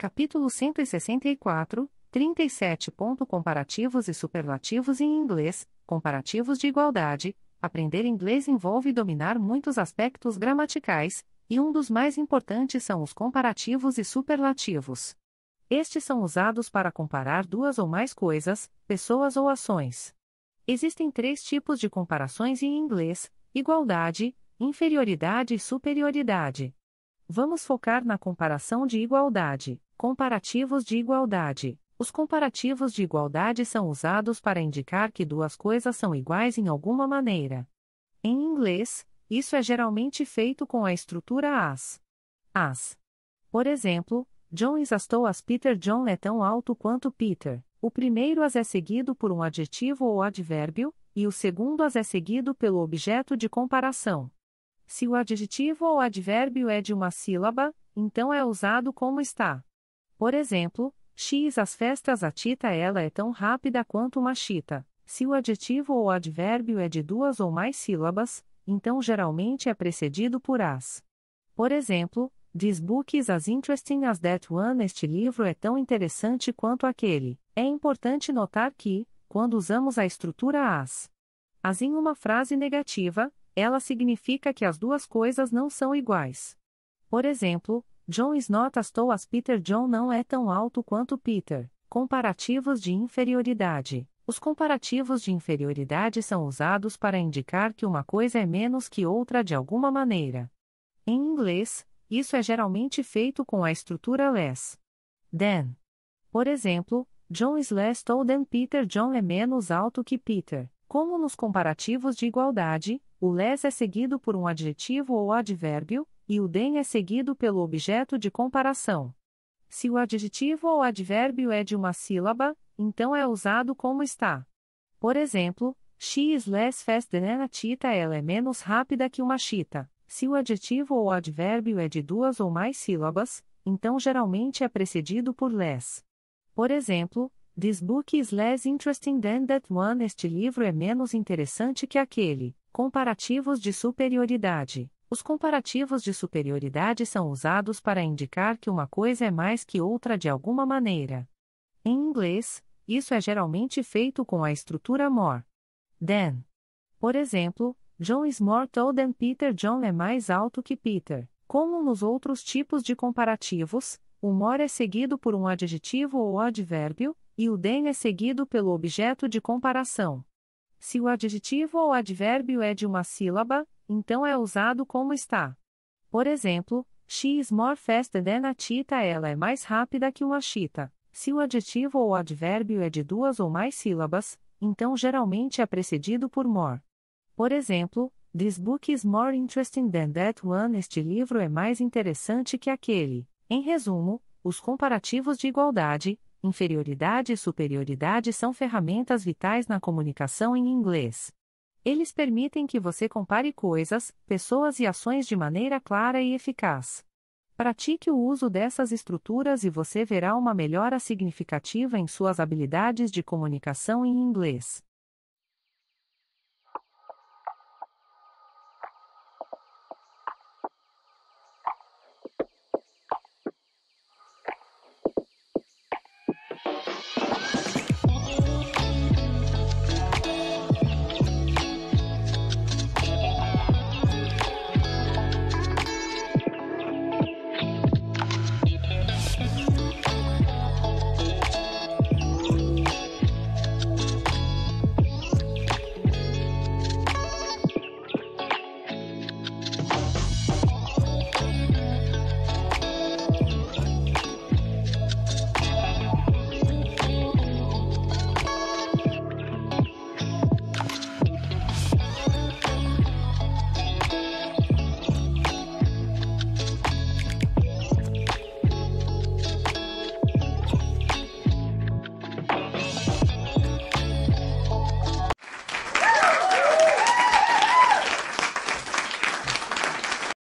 Capítulo 164, 37. Comparativos e superlativos em inglês, comparativos de igualdade. Aprender inglês envolve dominar muitos aspectos gramaticais, e um dos mais importantes são os comparativos e superlativos. Estes são usados para comparar duas ou mais coisas, pessoas ou ações. Existem três tipos de comparações em inglês: igualdade, inferioridade e superioridade. Vamos focar na comparação de igualdade. Comparativos de igualdade. Os comparativos de igualdade são usados para indicar que duas coisas são iguais em alguma maneira. Em inglês, isso é geralmente feito com a estrutura as. Por exemplo, John is as tall as Peter. John é tão alto quanto Peter. O primeiro as é seguido por um adjetivo ou advérbio, e o segundo as é seguido pelo objeto de comparação. Se o adjetivo ou advérbio é de uma sílaba, então é usado como está. Por exemplo, she is as fast as a cheetah. Ela é tão rápida quanto uma chita. Se o adjetivo ou advérbio é de duas ou mais sílabas, então geralmente é precedido por as. Por exemplo, this book is as interesting as that one. Este livro é tão interessante quanto aquele. É importante notar que, quando usamos a estrutura as em uma frase negativa, ela significa que as duas coisas não são iguais. Por exemplo, John is not as tall as Peter. John não é tão alto quanto Peter. Comparativos de inferioridade. Os comparativos de inferioridade são usados para indicar que uma coisa é menos que outra de alguma maneira. Em inglês, isso é geralmente feito com a estrutura less than. Por exemplo, John is less tall than Peter. John é menos alto que Peter. Como nos comparativos de igualdade, o less é seguido por um adjetivo ou advérbio, e o than é seguido pelo objeto de comparação. Se o adjetivo ou advérbio é de uma sílaba, então é usado como está. Por exemplo, she is less fast than a cheetah. Ela é menos rápida que uma chita. Se o adjetivo ou advérbio é de duas ou mais sílabas, então geralmente é precedido por less. Por exemplo, this book is less interesting than that one. Este livro é menos interessante que aquele. Comparativos de superioridade. Os comparativos de superioridade são usados para indicar que uma coisa é mais que outra de alguma maneira. Em inglês, isso é geralmente feito com a estrutura more than. Por exemplo, John is more tall than Peter. John é mais alto que Peter. Como nos outros tipos de comparativos, o more é seguido por um adjetivo ou advérbio, e o than é seguido pelo objeto de comparação. Se o adjetivo ou advérbio é de uma sílaba, então é usado como está. Por exemplo, she is more faster than a cheetah. Ela é mais rápida que uma chita. Se o adjetivo ou advérbio é de duas ou mais sílabas, então geralmente é precedido por more. Por exemplo, this book is more interesting than that one. Este livro é mais interessante que aquele. Em resumo, os comparativos de igualdade, inferioridade e superioridade são ferramentas vitais na comunicação em inglês. Eles permitem que você compare coisas, pessoas e ações de maneira clara e eficaz. Pratique o uso dessas estruturas e você verá uma melhora significativa em suas habilidades de comunicação em inglês.